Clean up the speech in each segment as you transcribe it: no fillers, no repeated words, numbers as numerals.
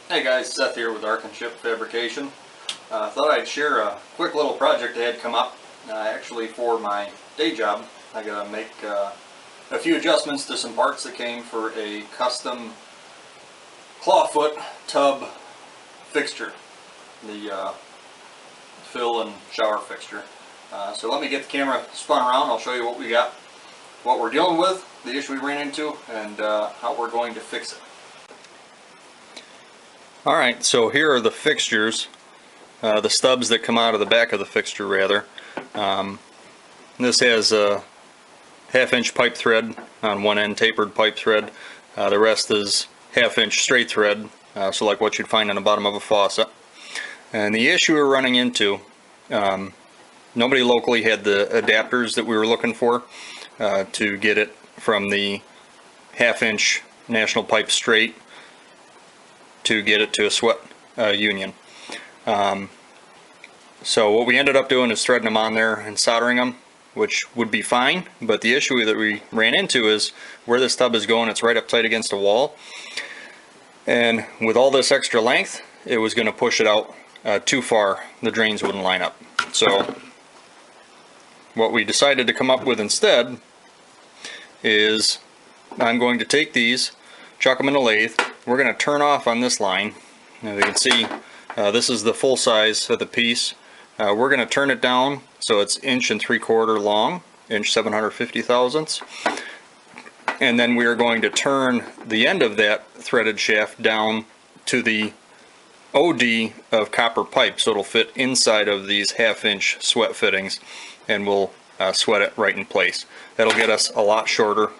Hey guys, Seth here with Arc and Ship Fabrication. Thought I'd share a quick little project that had come up. Actually, for my day job, I gotta make a few adjustments to some parts that came for a custom clawfoot tub fixture, the fill and shower fixture. So let me get the camera spun around. I'll show you what we got, what we're dealing with, the issue we ran into, and how we're going to fix it. Alright, so here are the fixtures, the stubs that come out of the back of the fixture rather. This has a half-inch pipe thread on one end, tapered pipe thread. The rest is half-inch straight thread, so like what you'd find on the bottom of a faucet. And the issue we're running into, nobody locally had the adapters that we were looking for to get it from the half-inch National Pipe straight to get it to a sweat union. So what we ended up doing is threading them on there and soldering them, which would be fine, but the issue that we ran into is where this tub is going, it's right up tight against a wall, and with all this extra length it was going to push it out too far. The drains wouldn't line up. So what we decided to come up with instead is I'm going to take these, chuck them in the lathe. We're going to turn off on this line. As you can see, this is the full size of the piece. We're going to turn it down so it's 1 3/4 long, 750 thousandths. And then we are going to turn the end of that threaded shaft down to the OD of copper pipe, so it'll fit inside of these half-inch sweat fittings, and we'll sweat it right in place. That'll get us a lot shorter.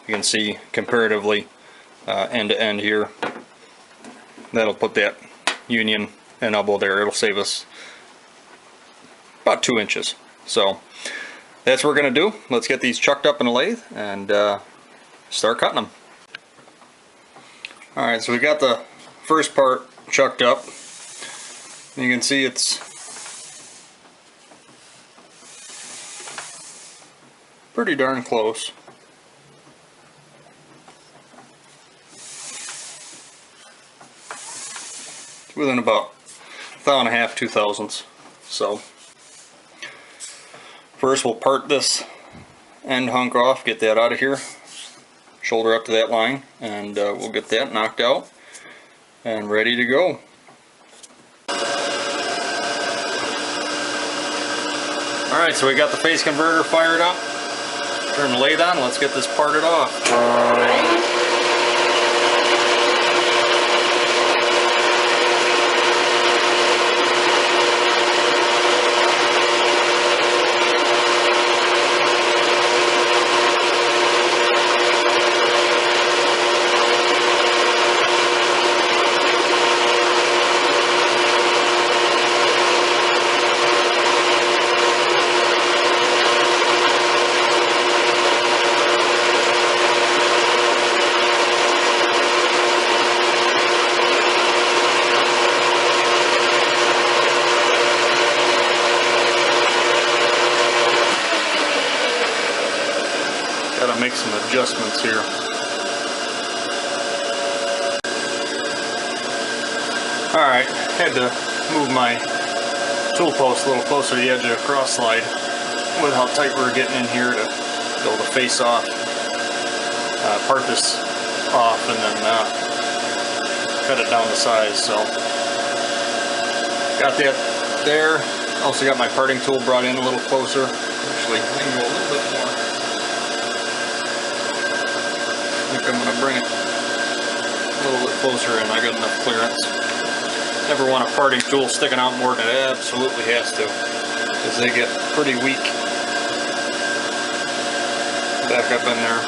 You can see comparatively end to end here. That'll put that union and elbow there. It'll save us about 2 inches. So that's what we're going to do. Let's get these chucked up in a lathe and start cutting them. Alright, so we got the first part chucked up. You can see it's pretty darn close. Within about 1.5 2 thousandths. So first we'll part this end hunk off, get that out of here, shoulder up to that line, and we'll get that knocked out and ready to go. Alright, so we got the phase converter fired up. Turn the lathe on, let's get this parted off. Gotta make some adjustments here. Alright, had to move my tool post a little closer to the edge of the cross slide with how tight we were getting in here to be able to face off, part this off, and then cut it down to size. So got that there. Also got my parting tool brought in a little closer. Actually, I can go a little bit more. I think I'm going to bring it a little bit closer in. I got enough clearance. Never want a parting tool sticking out more than it absolutely has to, because they get pretty weak. Back up in there.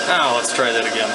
Now let's try that again.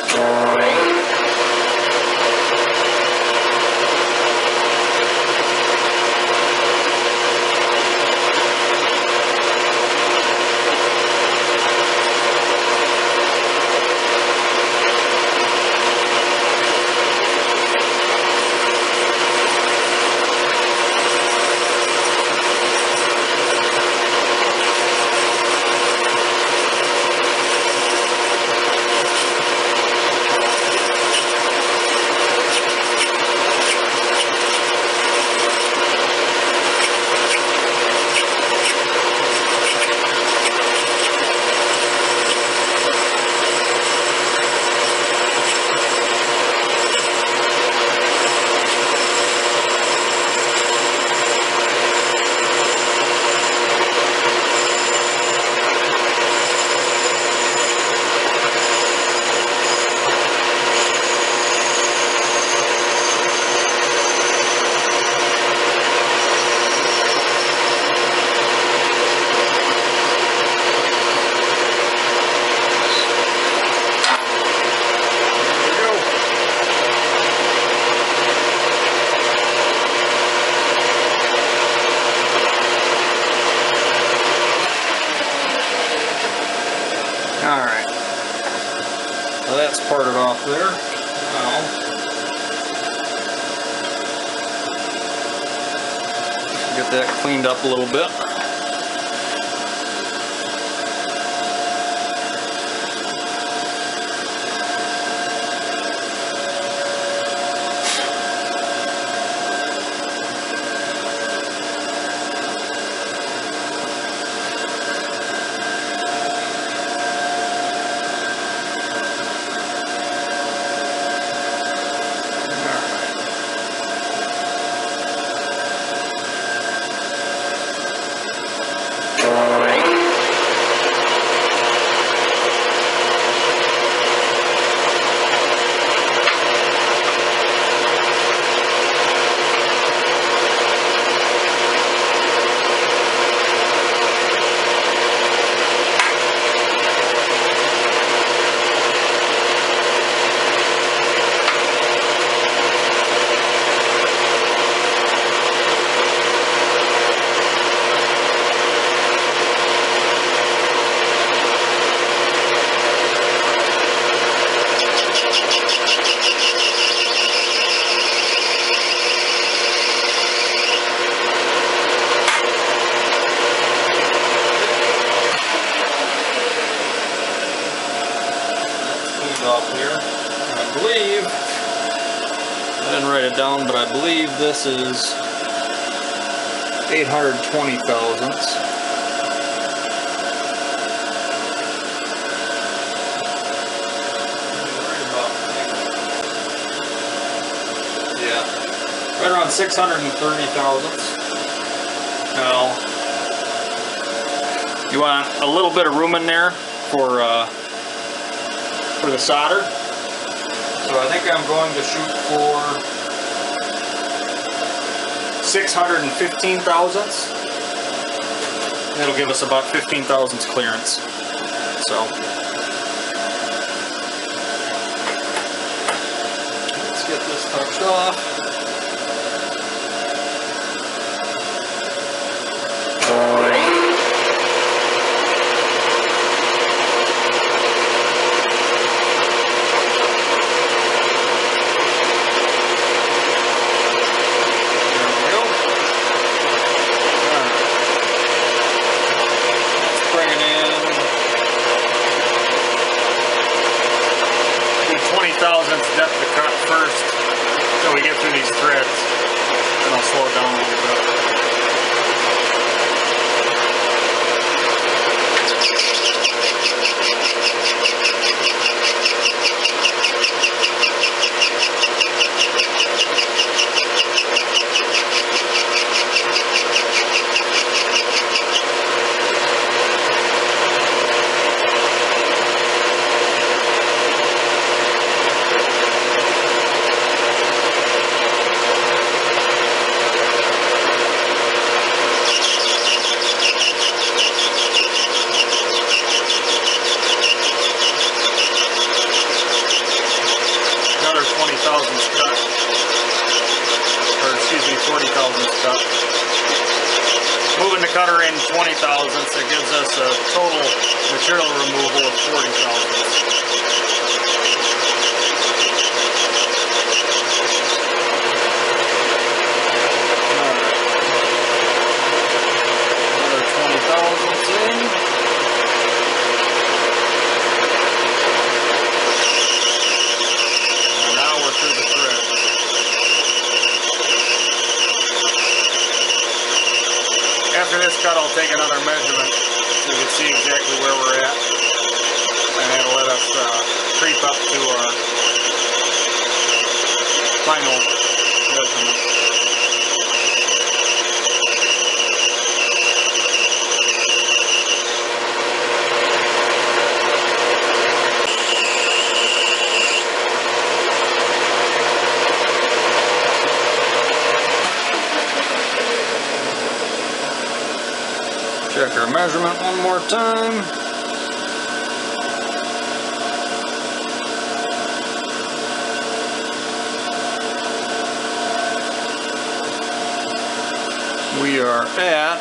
parted off there. Now, get that cleaned up a little bit. Off here. I believe, I didn't write it down, but I believe this is 820 thousandths. Yeah, right around 630 thousandths. Now, you want a little bit of room in there for the solder. So I think I'm going to shoot for 615 thousandths. That'll give us about 15 thousandths clearance. So let's get this touched off. Thousandths depth to cut first until we get through these threads, and I'll slow it down a little bit. Moving the cutter in 20 thousandths, it gives us a total material removal of 40 thousandths. Another 20 thousandths in. And now we're through the thread. After this cut, I'll take another measurement so you can see exactly where we're at, and that'll let us creep up to our final measurement. Check our measurement one more time. We are at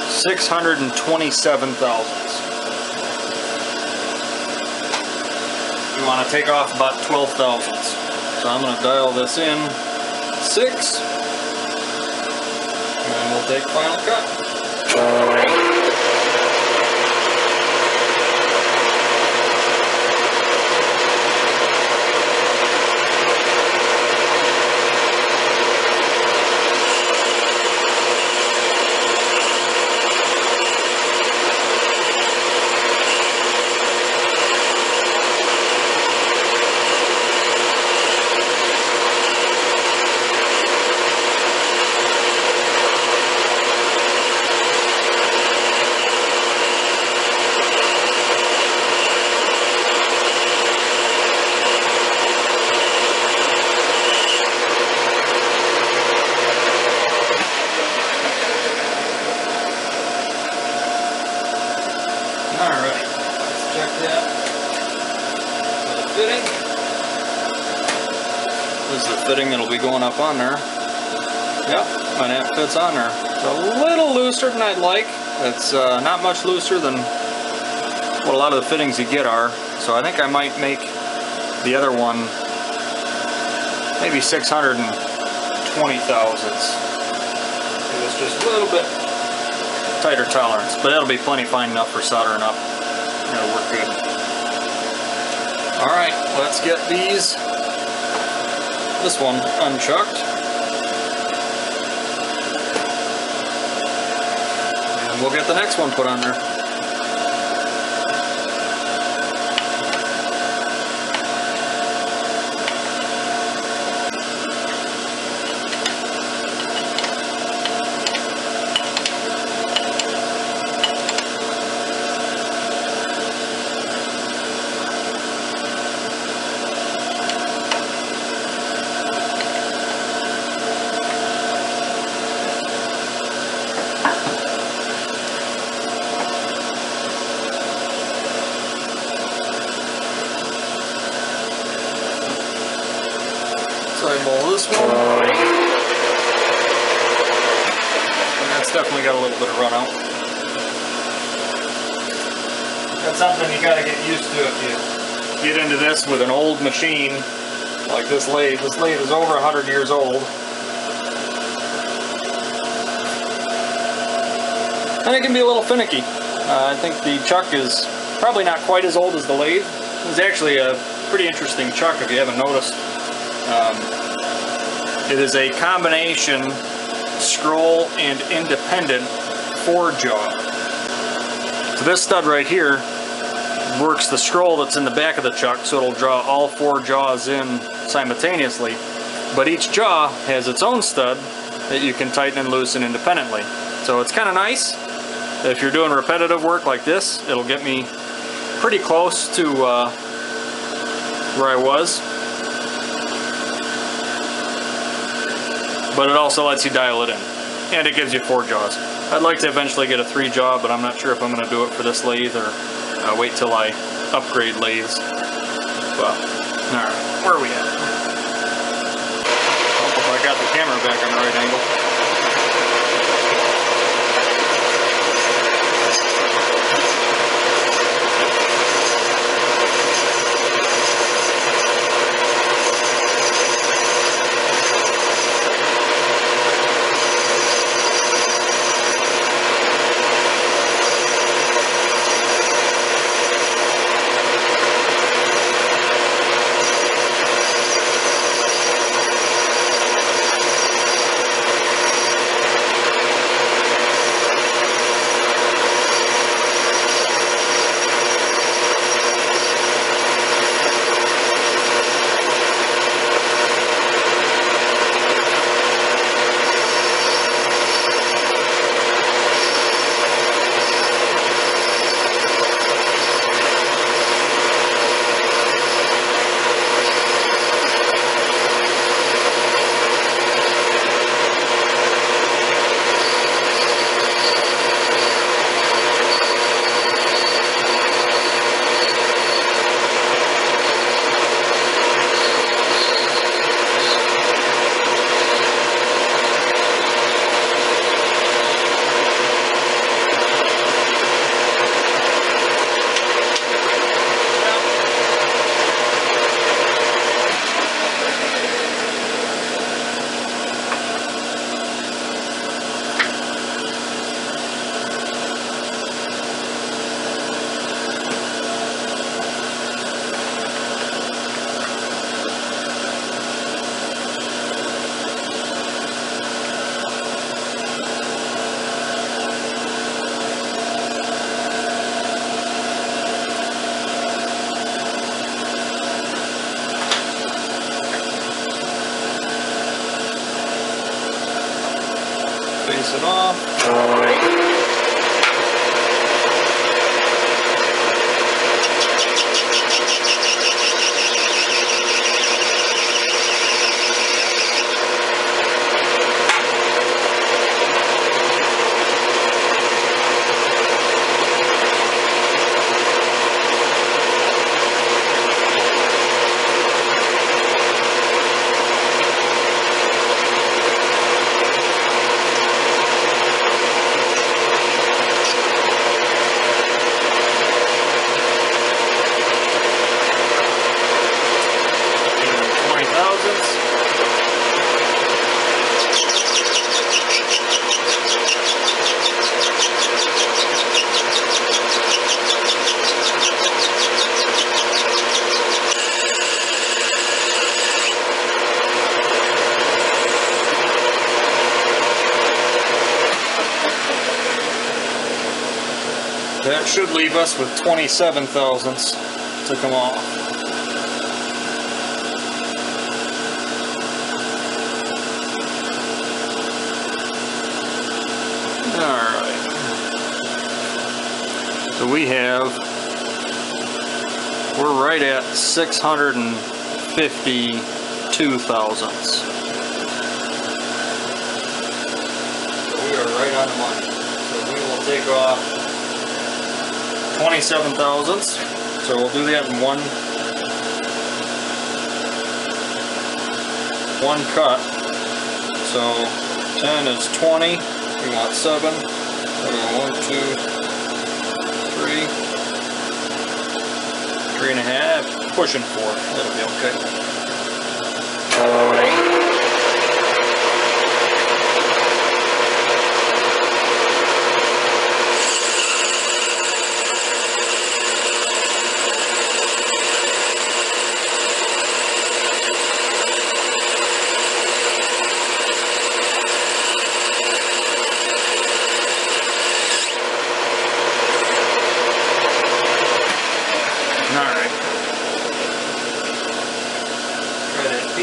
627 thousandths. we want to take off about 12 thousandths. So I'm going to dial this in 6, and we'll take final cut. Alright, let's check that for the fitting. This is the fitting that'll be going up on there. Yep, and that fits on there. It's a little looser than I'd like. It's not much looser than what a lot of the fittings you get are. So I think I might make the other one maybe 620 thousandths. It was just a little bit tighter tolerance, but that'll be plenty fine enough for soldering up. That'll work good. Alright, let's get this one unchucked. And we'll get the next one put on there. Eyeball this one. And that's definitely got a little bit of run out. That's something you gotta get used to if you get into this with an old machine like this lathe. This lathe is over 100 years old. And it can be a little finicky. I think the chuck is probably not quite as old as the lathe. It's actually a pretty interesting chuck if you haven't noticed. It is a combination scroll and independent 4-jaw. So this stud right here works the scroll that's in the back of the chuck, so it'll draw all 4 jaws in simultaneously. But each jaw has its own stud that you can tighten and loosen independently. So it's kind of nice. If you're doing repetitive work like this, it'll get me pretty close to where I was. But it also lets you dial it in. And it gives you 4 jaws. I'd like to eventually get a 3-jaw, but I'm not sure if I'm going to do it for this lathe or wait till I upgrade lathes. Well, alright, where are we at? I hope I got the camera back on the right angle. Release it off. That should leave us with 27 thousandths to come off. Alright. So we're right at 652 thousandths. So we are right on the money. So we will take off 27 thousandths, so we'll do that in one cut. So 10 is 20, we want 7, so 1, 2, 3, 3.5, pushing 4, that'll be okay.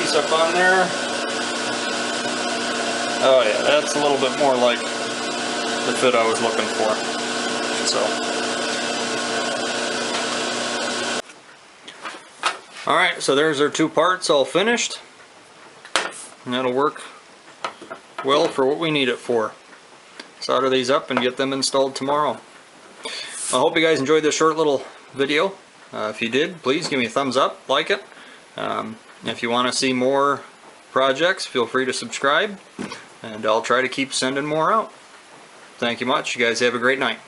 Up on there. Oh yeah, that's a little bit more like the fit I was looking for. So alright, so there's our two parts all finished. And that'll work well for what we need it for. Solder these up and get them installed tomorrow. I hope you guys enjoyed this short little video. If you did, please give me a thumbs up, like it. If you want to see more projects, feel free to subscribe, and I'll try to keep sending more out. Thank you much. You guys have a great night.